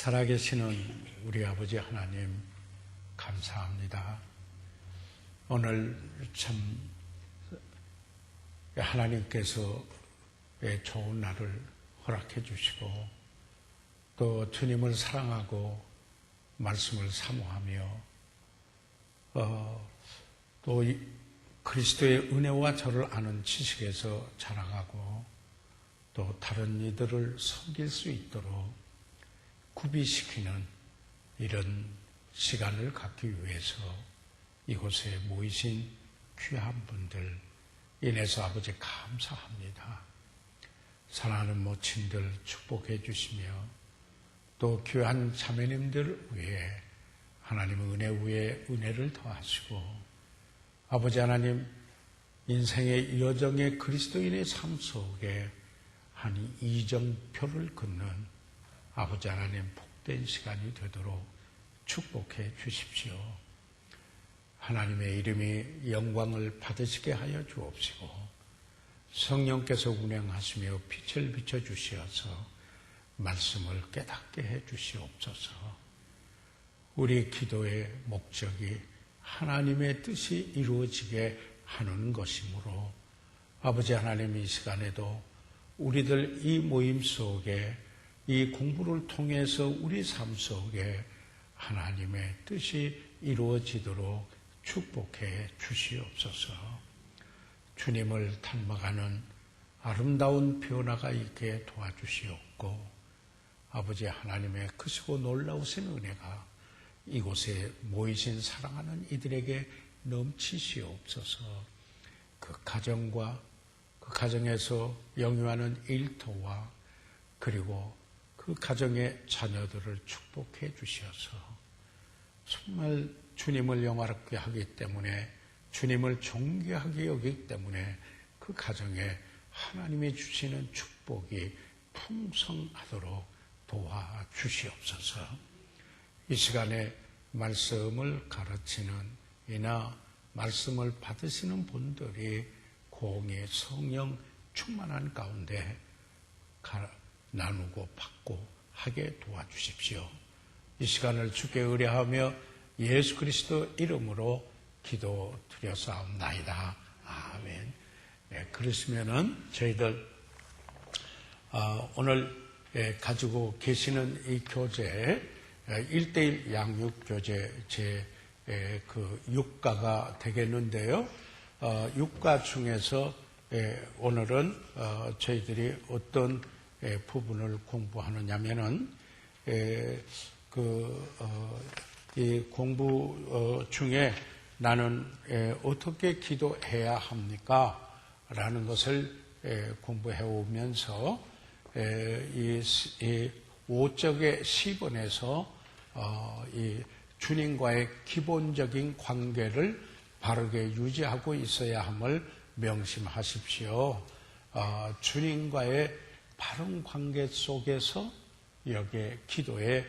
살아계시는 우리 아버지 하나님 감사합니다. 오늘 참 하나님께서 좋은 날을 허락해 주시고 또 주님을 사랑하고 말씀을 사모하며 또 그리스도의 은혜와 저를 아는 지식에서 자라가고 또 다른 이들을 섬길 수 있도록 구비시키는 이런 시간을 갖기 위해서 이곳에 모이신 귀한 분들 인해서 아버지 감사합니다. 사랑하는 모친들 축복해 주시며 또 귀한 자매님들 위해 하나님의 은혜 위에 은혜를 더하시고 아버지 하나님 인생의 여정의 그리스도인의 삶 속에 한 이정표를 긋는 아버지 하나님 복된 시간이 되도록 축복해 주십시오. 하나님의 이름이 영광을 받으시게 하여 주옵시고 성령께서 운행하시며 빛을 비춰주시어서 말씀을 깨닫게 해 주시옵소서. 우리 기도의 목적이 하나님의 뜻이 이루어지게 하는 것이므로 아버지 하나님 이 시간에도 우리들 이 모임 속에 이 공부를 통해서 우리 삶 속에 하나님의 뜻이 이루어지도록 축복해 주시옵소서. 주님을 닮아가는 아름다운 변화가 있게 도와주시옵고 아버지 하나님의 크시고 놀라우신 은혜가 이곳에 모이신 사랑하는 이들에게 넘치시옵소서. 그 가정과 그 가정에서 영유하는 일터와 그리고 그 가정의 자녀들을 축복해 주셔서 정말 주님을 영화롭게 하기 때문에 주님을 존귀하게 여기기 때문에 그 가정에 하나님이 주시는 축복이 풍성하도록 도와주시옵소서. 이 시간에 말씀을 가르치는 이나 말씀을 받으시는 분들이 공의 성령 충만한 가운데 나누고 받고 하게 도와주십시오. 이 시간을 주께 의뢰하며 예수 그리스도 이름으로 기도드렸사옵나이다. 아멘. 네, 그러시면은 저희들 오늘 가지고 계시는 이 교재 1:1 양육 교재 제 그 6가가 되겠는데요. 6가 중에서 오늘은 저희들이 어떤 부분을 공부하느냐면은 이 공부 중에 나는 어떻게 기도해야 합니까? 라는 것을 공부해 오면서 이 5쪽의 10번에서 이 주님과의 기본적인 관계를 바르게 유지하고 있어야 함을 명심하십시오. 주님과의 바른 관계 속에서 여기에 기도에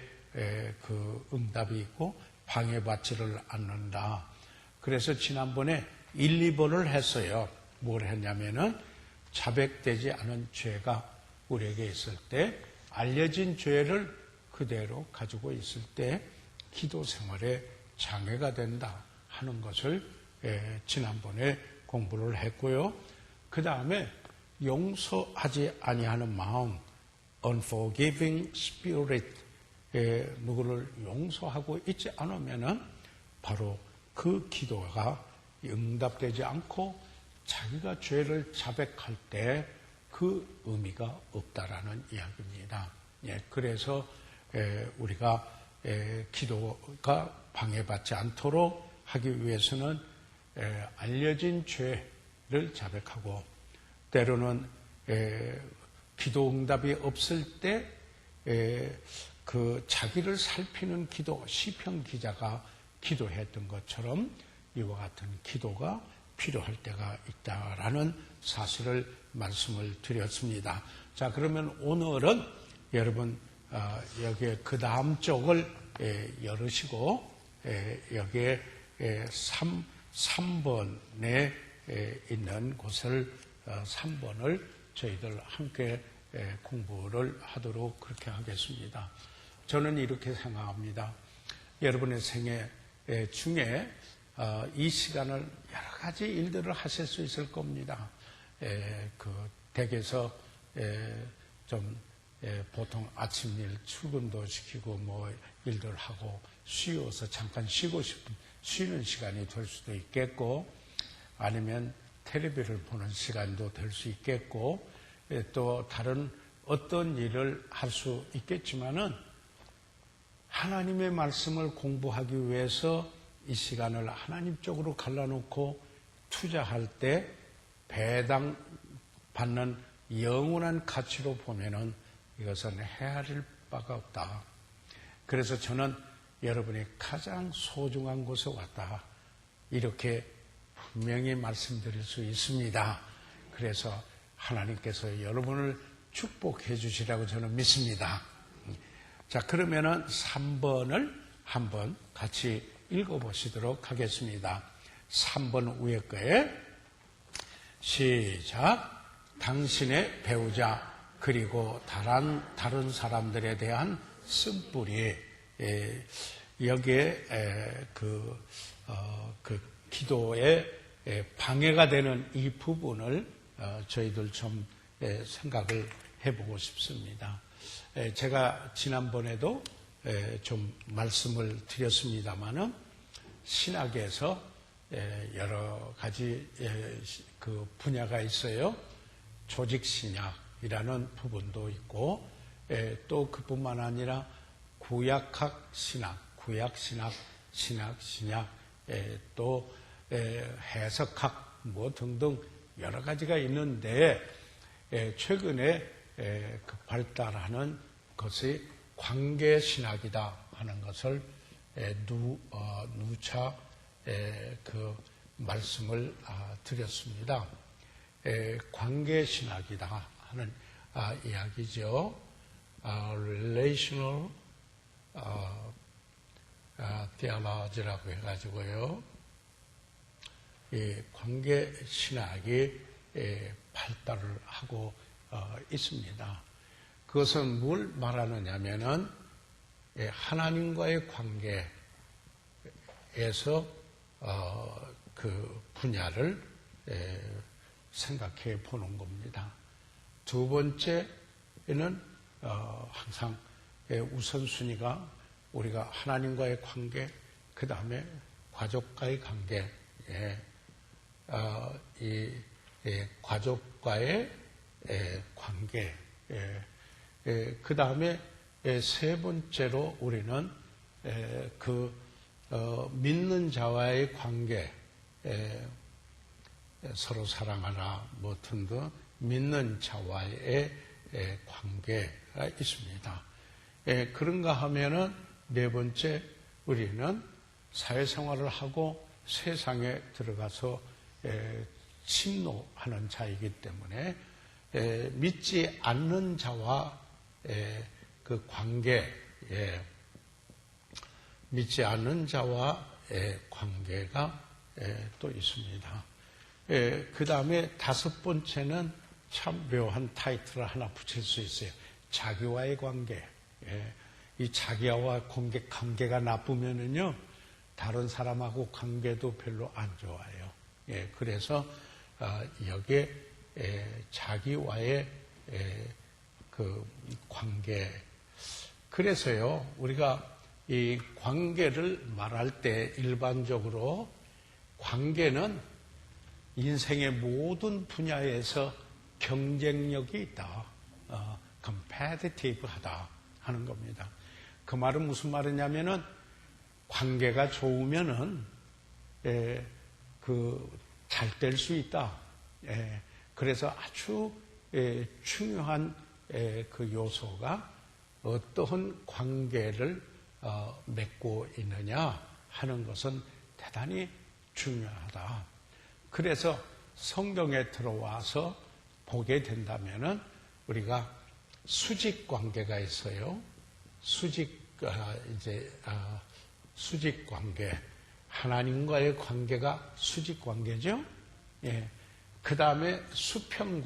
그 응답이 있고 방해받지를 않는다. 그래서 지난번에 1, 2번을 했어요. 뭘 했냐면은 자백되지 않은 죄가 우리에게 있을 때 알려진 죄를 그대로 가지고 있을 때 기도 생활에 장애가 된다 하는 것을 지난번에 공부를 했고요. 그 다음에 용서하지 아니하는 마음, unforgiving spirit, 누구를 용서하고 있지 않으면은 바로 그 기도가 응답되지 않고 자기가 죄를 자백할 때 그 의미가 없다라는 이야기입니다. 그래서 우리가 기도가 방해받지 않도록 하기 위해서는 알려진 죄를 자백하고 때로는 기도 응답이 없을 때 그 자기를 살피는 기도, 시편 기자가 기도했던 것처럼 이와 같은 기도가 필요할 때가 있다라는 사실을 말씀을 드렸습니다. 자, 그러면 오늘은 여러분 여기에 그 다음 쪽을 열으시고 여기에 3번에 있는 곳을 3번을 저희들 함께 공부를 하도록 그렇게 하겠습니다. 저는 이렇게 생각합니다. 여러분의 생애 중에 이 시간을 여러 가지 일들을 하실 수 있을 겁니다. 댁에서 좀 보통 아침 일 출근도 시키고 뭐 일들 하고 쉬어서 잠깐 쉬고 싶은 쉬는 시간이 될 수도 있겠고, 아니면 텔레비를 보는 시간도 될 수 있겠고, 또 다른 어떤 일을 할 수 있겠지만은 하나님의 말씀을 공부하기 위해서 이 시간을 하나님 쪽으로 갈라놓고 투자할 때 배당 받는 영원한 가치로 보면은 이것은 헤아릴 바가 없다. 그래서 저는 여러분이 가장 소중한 곳에 왔다, 이렇게 분명히 말씀드릴 수 있습니다. 그래서 하나님께서 여러분을 축복해 주시라고 저는 믿습니다. 자, 그러면은 3번을 한번 같이 읽어보시도록 하겠습니다. 3번 위에 거에 시작. 당신의 배우자 그리고 다른 사람들에 대한 쓴뿌리. 여기에 그 기도에 방해가 되는 이 부분을 저희들 좀 생각을 해보고 싶습니다. 제가 지난번에도 좀 말씀을 드렸습니다마는 신학에서 여러 가지 그 분야가 있어요. 조직신학이라는 부분도 있고, 또 그뿐만 아니라 구약학 신학, 구약신학, 신약, 또 해석학 뭐 등등 여러 가지가 있는데, 최근에 그 발달하는 것이 관계신학이다 하는 것을 누차 그 말씀을 드렸습니다. 관계신학이다 하는 이야기죠. relational theology라고 해가지고요. 이 관계신학이 발달을 하고 있습니다. 그것은 뭘 말하느냐면은 하나님과의 관계에서 그 분야를 생각해 보는 겁니다. 두 번째는 항상 우선순위가 우리가 하나님과의 관계, 그 다음에 가족과의 관계, 이 가족과의 관계, 그 다음에 세 번째로 우리는 믿는 자와의 관계, 서로 사랑하라 뭐 등등 믿는 자와의 관계가 있습니다. 그런가 하면은 네 번째, 우리는 사회생활을 하고 세상에 들어가서 침노하는 자이기 때문에 믿지 않는 자와 그 관계, 믿지 않는 자와 관계가 또 있습니다. 그 다음에 다섯 번째는 참 묘한 타이틀을 하나 붙일 수 있어요. 자기와의 관계. 이 자기와 관계가 나쁘면은요, 다른 사람하고 관계도 별로 안 좋아요. 그래서 여기에 자기와의 그 관계. 그래서요, 우리가 이 관계를 말할 때 일반적으로 관계는 인생의 모든 분야에서 경쟁력이 있다, competitive하다 하는 겁니다. 그 말은 무슨 말이냐면은 관계가 좋으면은 잘 될 수 있다. 그래서 아주 중요한 그 요소가 어떠한 관계를 맺고 있느냐 하는 것은 대단히 중요하다. 그래서 성경에 들어와서 보게 된다면은 우리가 수직 관계가 있어요. 수직 관계. 하나님과의 관계가 수직 관계죠. 그 다음에 수평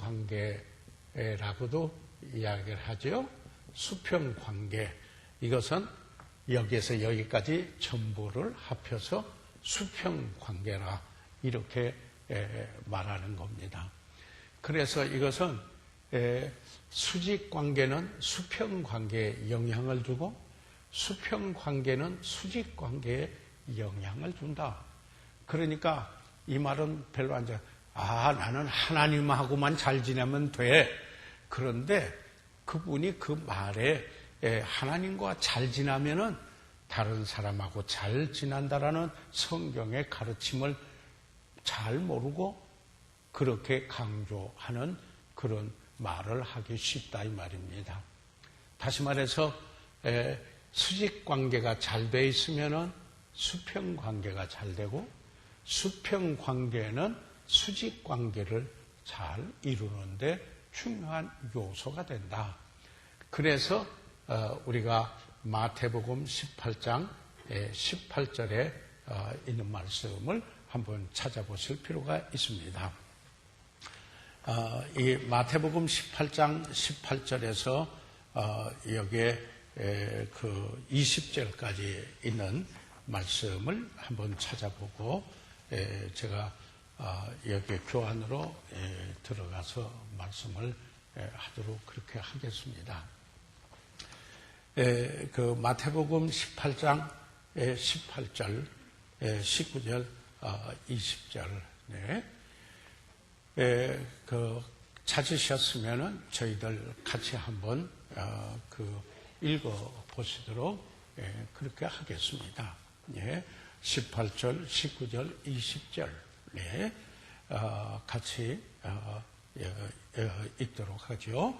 관계라고도 이야기를 하죠. 수평 관계. 이것은 여기에서 여기까지 전부를 합해서 수평관계라 이렇게 말하는 겁니다. 그래서 이것은 수직관계는 수평관계에 영향을 주고 수평관계는 수직관계에 영향을 준다. 그러니까 이 말은 별로 안 좋아. 나는 하나님하고만 잘 지내면 돼. 그런데 그분이 그 말에 하나님과 잘 지나면은 다른 사람하고 잘 지난다라는 성경의 가르침을 잘 모르고 그렇게 강조하는 그런 말을 하기 쉽다 이 말입니다. 다시 말해서 수직관계가 잘 돼 있으면은 수평관계가 잘 되고 수평관계는 수직관계를 잘 이루는데 중요한 요소가 된다. 그래서 우리가 마태복음 18장 18절에 있는 말씀을 한번 찾아보실 필요가 있습니다. 이 마태복음 18장 18절에서 여기에 그 20절까지 있는 말씀을 한번 찾아보고 제가 여기 교환으로 들어가서 말씀을 하도록 그렇게 하겠습니다. 그 마태복음 18장 18절, 19절, 20절 그 찾으셨으면은 저희들 같이 한번 그 읽어 보시도록 그렇게 하겠습니다. 18절, 19절, 20절 같이 읽도록 하죠.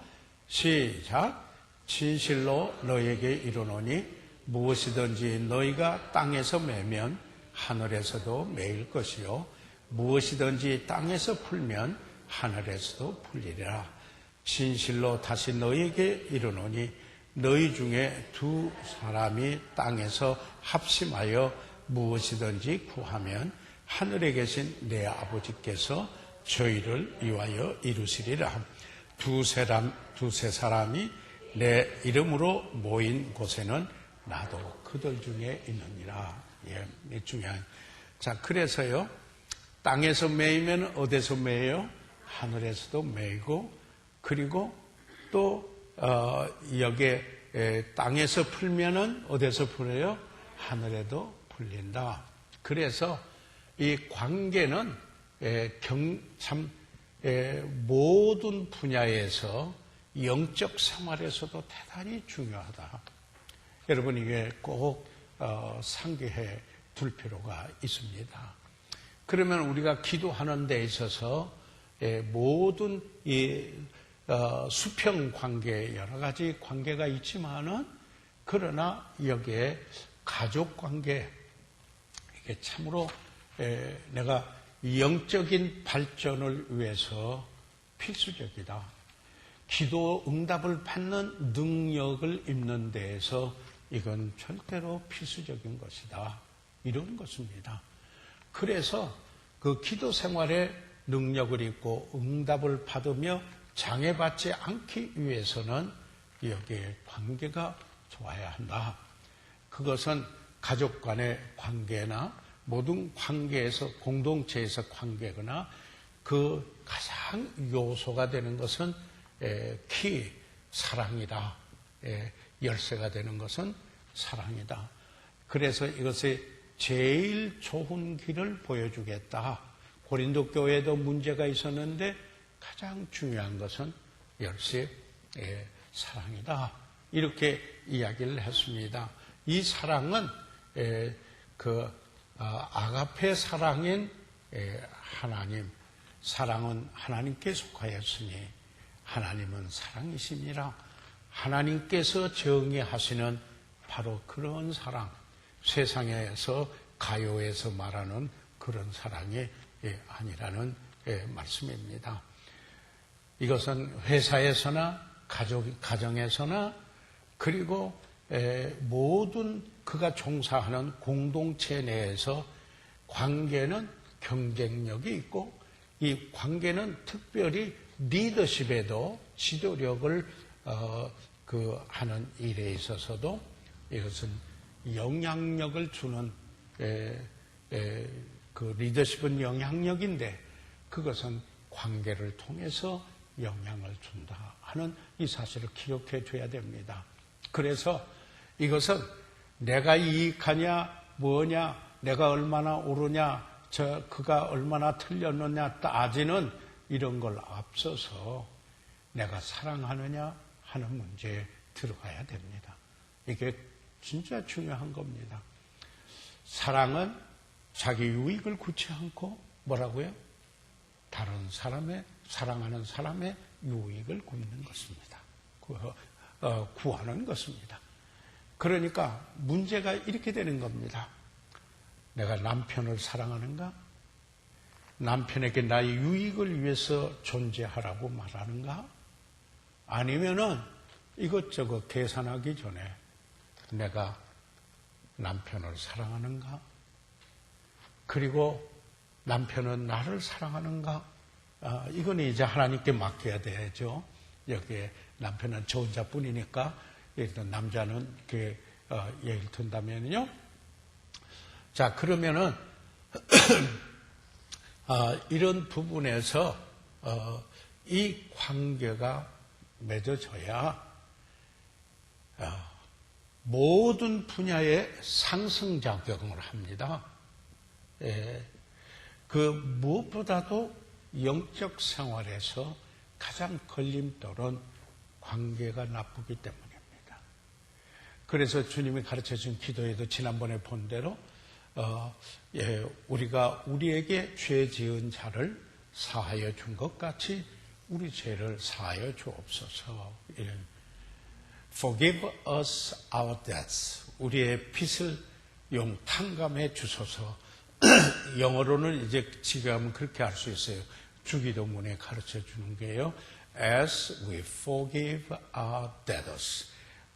시작. 진실로 너희에게 이르노니 무엇이든지 너희가 땅에서 매면 하늘에서도 매일 것이요 무엇이든지 땅에서 풀면 하늘에서도 풀리리라. 진실로 다시 너희에게 이르노니 너희 중에 두 사람이 땅에서 합심하여 무엇이든지 구하면 하늘에 계신 내 아버지께서 저희를 위하여 이루시리라. 두세 사람이 내 이름으로 모인 곳에는 나도 그들 중에 있느니라. 중요한. 자, 그래서요, 땅에서 매이면 어디서 매요? 하늘에서도 매이고, 그리고 또, 여기에, 땅에서 풀면은 어디서 풀어요? 하늘에도 풀린다. 그래서 이 관계는 모든 분야에서 영적 생활에서도 대단히 중요하다. 여러분 이게 꼭 상기해 둘 필요가 있습니다. 그러면 우리가 기도하는 데 있어서 모든 이 수평 관계 여러 가지 관계가 있지만은 그러나 여기에 가족 관계 이게 참으로 내가 영적인 발전을 위해서 필수적이다. 기도 응답을 받는 능력을 입는 데에서 이건 절대로 필수적인 것이다. 이런 것입니다. 그래서 그 기도 생활에 능력을 입고 응답을 받으며 장애받지 않기 위해서는 여기에 관계가 좋아야 한다. 그것은 가족 간의 관계나 모든 관계에서 공동체에서 관계거나 그 가장 요소가 되는 것은 사랑이다. 열쇠가 되는 것은 사랑이다. 그래서 이것이 제일 좋은 길을 보여주겠다. 고린도 교회에도 문제가 있었는데 가장 중요한 것은 역시 사랑이다. 이렇게 이야기를 했습니다. 이 사랑은 아가페 사랑인 하나님, 사랑은 하나님께 속하였으니 하나님은 사랑이시니라. 하나님께서 정의하시는 바로 그런 사랑, 세상에서 가요에서 말하는 그런 사랑이 아니라는 말씀입니다. 이것은 회사에서나 가정에서나 그리고 모든 그가 종사하는 공동체 내에서 관계는 경쟁력이 있고 이 관계는 특별히 리더십에도 지도력을 하는 일에 있어서도 이것은 영향력을 주는 그 리더십은 영향력인데 그것은 관계를 통해서 영향을 준다 하는 이 사실을 기억해 줘야 됩니다. 그래서 이것은 내가 이익하냐 뭐냐 내가 얼마나 옳으냐 그가 얼마나 틀렸느냐 따지는 이런 걸 앞서서 내가 사랑하느냐 하는 문제에 들어가야 됩니다. 이게 진짜 중요한 겁니다. 사랑은 자기 유익을 구치 않고 뭐라고요? 다른 사람의 사랑하는 사람의 유익을 굽는 것입니다. 구하는 것입니다. 그러니까 문제가 이렇게 되는 겁니다. 내가 남편을 사랑하는가? 남편에게 나의 유익을 위해서 존재하라고 말하는가? 아니면은 이것저것 계산하기 전에 내가 남편을 사랑하는가? 그리고 남편은 나를 사랑하는가? 이건 이제 하나님께 맡겨야 되죠. 여기에 남편은 저 혼자뿐이니까 예를 들어 남자는 예를 든다면요. 자, 그러면은 이런 부분에서 이 관계가 맺어져야 모든 분야에 상승작용을 합니다. 그 무엇보다도 영적 생활에서 가장 걸림돌은 관계가 나쁘기 때문입니다. 그래서 주님이 가르쳐준 기도에도 지난번에 본 대로 우리가 우리에게 죄 지은 자를 사하여 준 것 같이 우리 죄를 사하여 주옵소서. Forgive us our debts. 우리의 빚을 탕감해 주소서. 영어로는 이제 지금 그렇게 할 수 있어요. 주기도문에 가르쳐 주는 게요. As we forgive our debtors.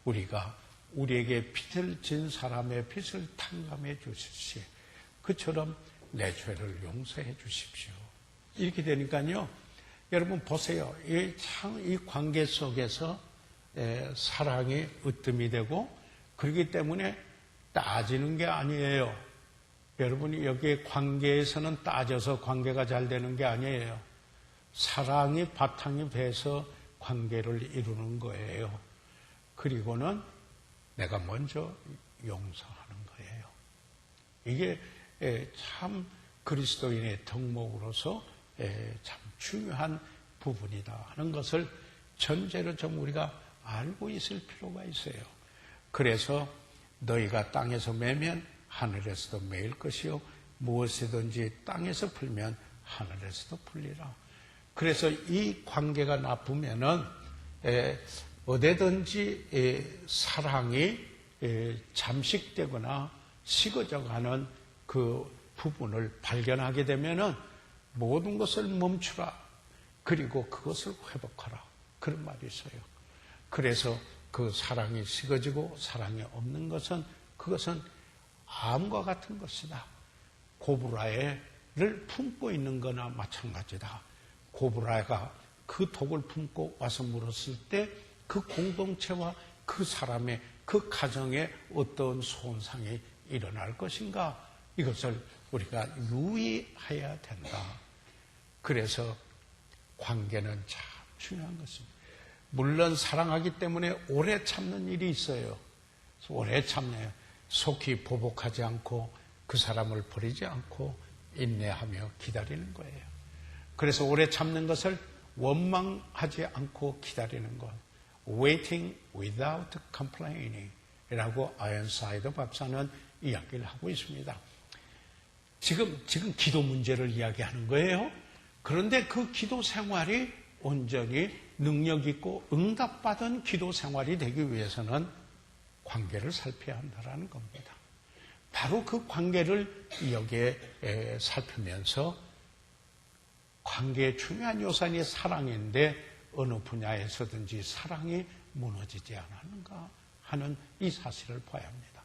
우리가 우리에게 빚을 진 사람의 빚을 탕감해 주십시오. 그처럼 내 죄를 용서해 주십시오. 이렇게 되니까요. 여러분 보세요. 이 관계 속에서 사랑이 으뜸이 되고 그렇기 때문에 따지는 게 아니에요. 여러분이 여기에 관계에서는 따져서 관계가 잘 되는 게 아니에요. 사랑이 바탕이 돼서 관계를 이루는 거예요. 그리고는 내가 먼저 용서하는 거예요. 이게 참 그리스도인의 덕목으로서 참 중요한 부분이다 하는 것을 전제로 좀 우리가 알고 있을 필요가 있어요. 그래서 너희가 땅에서 매면 하늘에서도 매일 것이요 무엇이든지 땅에서 풀면 하늘에서도 풀리라. 그래서 이 관계가 나쁘면은 어디든지 사랑이 잠식되거나 식어져가는 그 부분을 발견하게 되면은 모든 것을 멈추라. 그리고 그것을 회복하라. 그런 말이 있어요. 그래서 그 사랑이 식어지고 사랑이 없는 것은 그것은 암과 같은 것이다. 고브라를 품고 있는 거나 마찬가지다. 고브라가 그 독을 품고 와서 물었을 때 그 공동체와 그 사람의 그 가정에 어떤 손상이 일어날 것인가 이것을 우리가 유의해야 된다. 그래서 관계는 참 중요한 것입니다. 물론 사랑하기 때문에 오래 참는 일이 있어요. 오래 참네요. 속히 보복하지 않고 그 사람을 버리지 않고 인내하며 기다리는 거예요. 그래서 오래 참는 것을 원망하지 않고 기다리는 것. Waiting without complaining 이라고 아이언사이더 박사는 이야기를 하고 있습니다. 지금 기도 문제를 이야기하는 거예요. 그런데 그 기도 생활이 온전히 능력 있고 응답받은 기도 생활이 되기 위해서는 관계를 살펴야 한다는 겁니다. 바로 그 관계를 여기에 살피면서 관계의 중요한 요소는 사랑인데 어느 분야에서든지 사랑이 무너지지 않았는가 하는 이 사실을 봐야 합니다.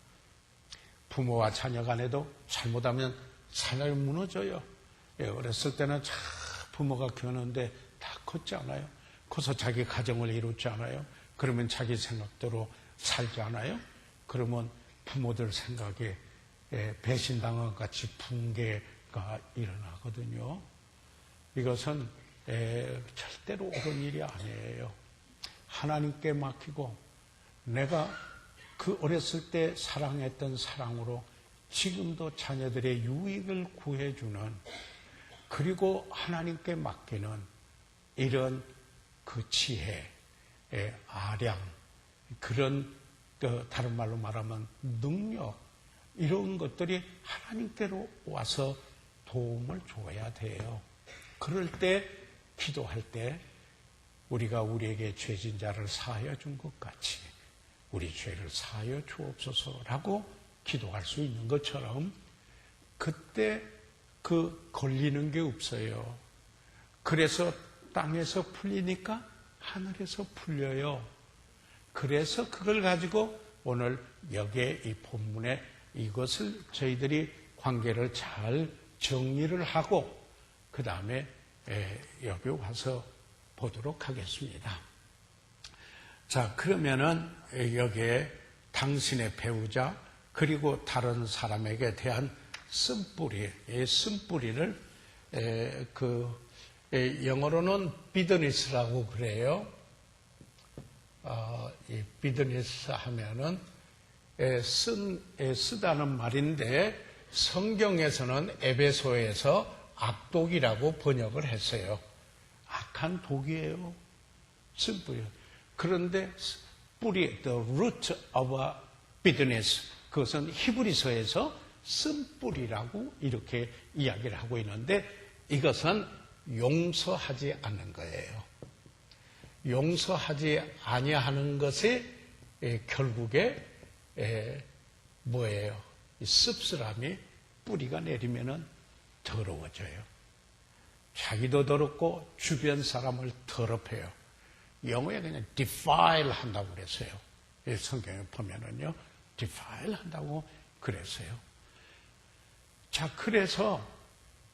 부모와 자녀 간에도 잘못하면 사랑이 무너져요. 어렸을 때는 참 부모가 키우는데 다 컸지 않아요? 커서 자기 가정을 이루지 않아요? 그러면 자기 생각대로 살지 않아요? 그러면 부모들 생각에 배신당한 것 같이 붕괴가 일어나거든요. 이것은 절대로 옳은 일이 아니에요. 하나님께 맡기고 내가 그 어렸을 때 사랑했던 사랑으로 지금도 자녀들의 유익을 구해주는, 그리고 하나님께 맡기는 이런 그 지혜, 아량, 그런 다른 말로 말하면 능력, 이런 것들이 하나님께로 와서 도움을 줘야 돼요. 그럴 때 기도할 때 우리가 우리에게 죄진 자를 사하여 준 것 같이 우리 죄를 사하여 주옵소서라고 기도할 수 있는 것처럼, 그때 그 걸리는 게 없어요. 그래서 땅에서 풀리니까 하늘에서 풀려요. 그래서 그걸 가지고 오늘 여기에 이 본문에 이것을 저희들이 관계를 잘 정리를 하고 그 다음에 여기 와서 보도록 하겠습니다. 자, 그러면은 여기에 당신의 배우자 그리고 다른 사람에게 대한 쓴뿌리, 이 쓴뿌리를 영어로는 비드니스라고 그래요. 이 비드니스 하면은 쓰다는 말인데 성경에서는 에베소에서 악독이라고 번역을 했어요. 악한 독이에요. 쓴뿌리. 그런데 뿌리, the root of bitterness, 그것은 히브리서에서 쓴뿌리라고 이렇게 이야기를 하고 있는데, 이것은 용서하지 않는 거예요. 용서하지 아니하는 것이 결국에 뭐예요? 이 씁쓸함이 뿌리가 내리면은 더러워져요. 자기도 더럽고 주변 사람을 더럽혀요. 영어에 그냥 defile 한다고 그랬어요. 성경에 보면은요, defile 한다고 그랬어요. 자, 그래서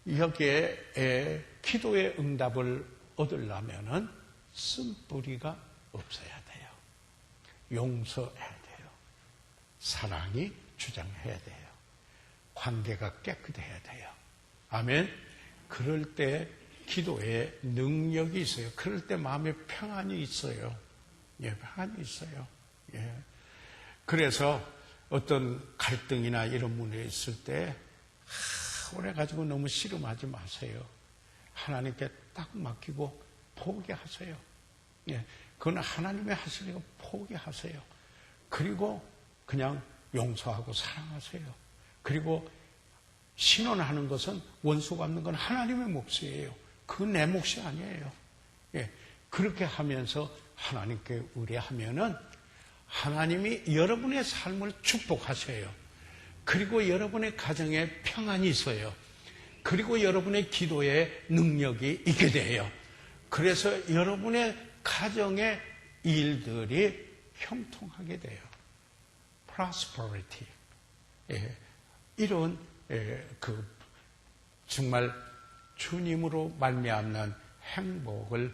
여기에 기도의 응답을 얻으려면은 쓴뿌리가 없어야 돼요. 용서해야 돼요. 사랑이 주장해야 돼요. 관계가 깨끗해야 돼요. 아멘. 그럴 때 기도에 능력이 있어요. 그럴 때 마음에 평안이 있어요. 예, 평안이 있어요. 예. 그래서 어떤 갈등이나 이런 문제 있을 때 오래 가지고 너무 씨름하지 마세요. 하나님께 딱 맡기고 포기하세요. 예, 그건 하나님의 하시니까 포기하세요. 그리고 그냥 용서하고 사랑하세요. 그리고 신원하는 것은 원수 갚는 건 하나님의 몫이에요. 그건 내 몫이 아니에요. 예, 그렇게 하면서 하나님께 의뢰하면은 하나님이 여러분의 삶을 축복하셔요. 그리고 여러분의 가정에 평안이 있어요. 그리고 여러분의 기도에 능력이 있게 돼요. 그래서 여러분의 가정의 일들이 형통하게 돼요. prosperity. 예, 이런 정말 주님으로 말미암는 행복을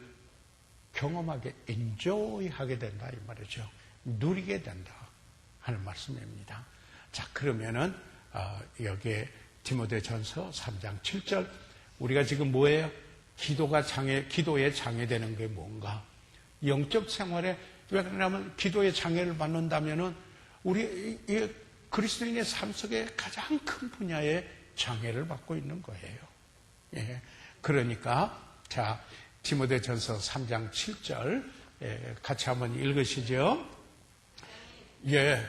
경험하게 enjoy하게 된다 이 말이죠. 누리게 된다 하는 말씀입니다. 자, 그러면은 여기에 디모데전서 3장 7절, 우리가 지금 뭐예요? 기도에 장애되는 게 뭔가? 영적 생활에, 왜 그러냐면 기도에 장애를 받는다면은 우리 그리스도인의 삶 속에 가장 큰 분야의 장애를 받고 있는 거예요. 예. 그러니까 자, 디모데전서 3장 7절 같이 한번 읽으시죠. 예.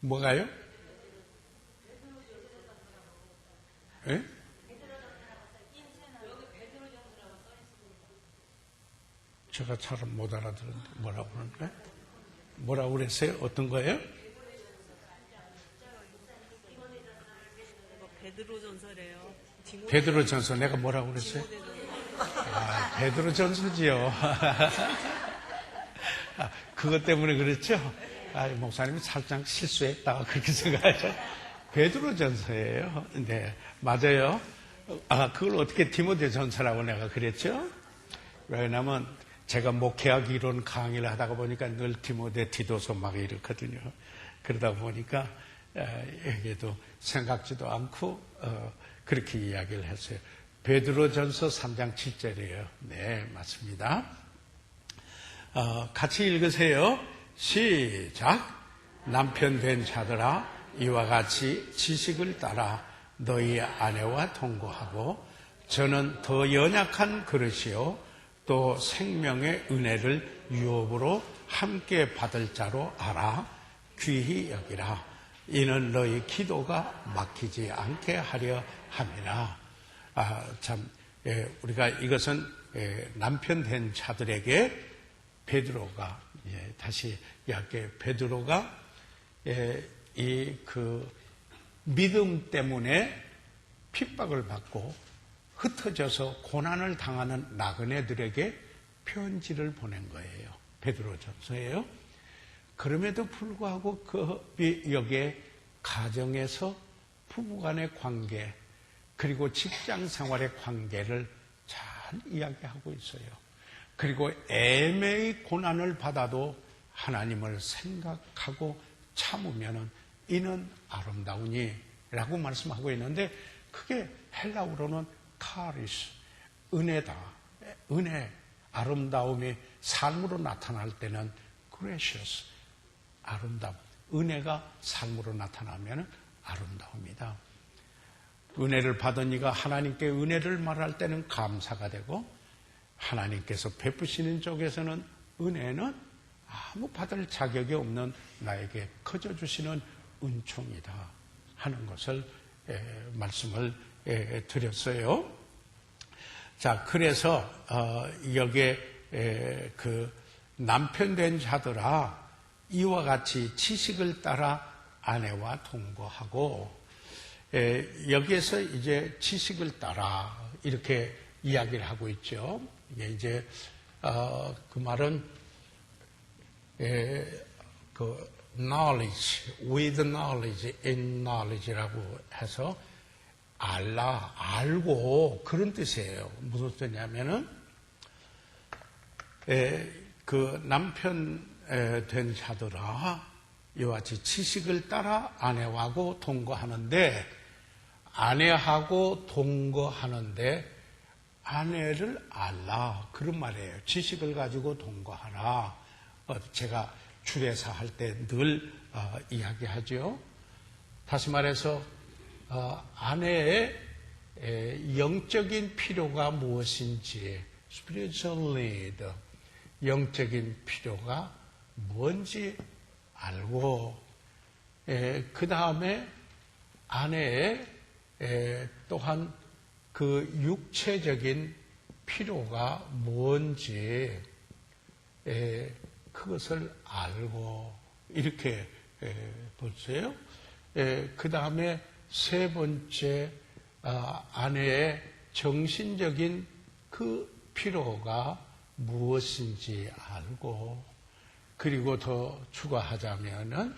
뭐가요? 예? 제가 잘 못 알아들었는데 뭐라고 그러는데? 뭐라고 그랬어요? 어떤 거예요? 베드로전서래요. 베드로전서 내가 뭐라고 그랬어요? 아, 베드로전서지요. 그것 때문에 그렇죠? 목사님이 살짝 실수했다가 그렇게 생각하죠. 베드로전서예요. 네, 맞아요. 그걸 어떻게 디모데전서라고 내가 그랬죠? 왜냐하면 제가 목회학 이론 강의를 하다가 보니까 늘 디모데 디도서 막 이렇거든요. 그러다 보니까 여기에도 생각지도 않고 그렇게 이야기를 했어요. 베드로전서 3장 7절이에요. 네, 맞습니다. 같이 읽으세요. 시작. 남편 된 자들아, 이와 같이 지식을 따라 너희 아내와 동거하고, 저는 더 연약한 그릇이요 또 생명의 은혜를 유업으로 함께 받을 자로 알아 귀히 여기라. 이는 너희 기도가 막히지 않게 하려 함이라. 우리가 이것은 남편 된 자들에게 베드로가 다시 이야기해. 베드로가 믿음 때문에 핍박을 받고 흩어져서 고난을 당하는 나그네들에게 편지를 보낸 거예요. 베드로전서예요. 그럼에도 불구하고 여기에 가정에서 부부간의 관계 그리고 직장 생활의 관계를 잘 이야기하고 있어요. 그리고 애매히 고난을 받아도 하나님을 생각하고 참으면 이는 아름다우니 라고 말씀하고 있는데, 그게 헬라어로는 카리스, 은혜다. 은혜, 아름다움이 삶으로 나타날 때는 gracious, 아름다움. 은혜가 삶으로 나타나면 아름다움이다. 은혜를 받은 이가 하나님께 은혜를 말할 때는 감사가 되고, 하나님께서 베푸시는 쪽에서는 은혜는 아무 받을 자격이 없는 나에게 커져주시는 은총이다 하는 것을 말씀을 드렸어요. 자, 그래서 여기에 남편 된 자들아, 이와 같이 지식을 따라 아내와 동거하고, 여기에서 이제 지식을 따라 이렇게 이야기를 하고 있죠. 이게 이제 그 말은 knowledge, with knowledge, in knowledge라고 해서 알고 그런 뜻이에요. 무슨 뜻이냐면은 그 남편 된 자들아, 이와 같이 지식을 따라 아내하고 동거하는데, 아내하고 동거하는데 아내를 알라, 그런 말이에요. 지식을 가지고 동거하라. 제가 주례사 할 때 늘 이야기하죠. 다시 말해서 아내의 영적인 필요가 무엇인지, spiritual need, 영적인 필요가 뭔지 알고, 그 다음에 아내의 또한 그 육체적인 필요가 뭔지 그것을 알고, 이렇게 보세요. 그 다음에 세 번째, 아내의 정신적인 그 필요가 무엇인지 알고, 그리고 더 추가하자면은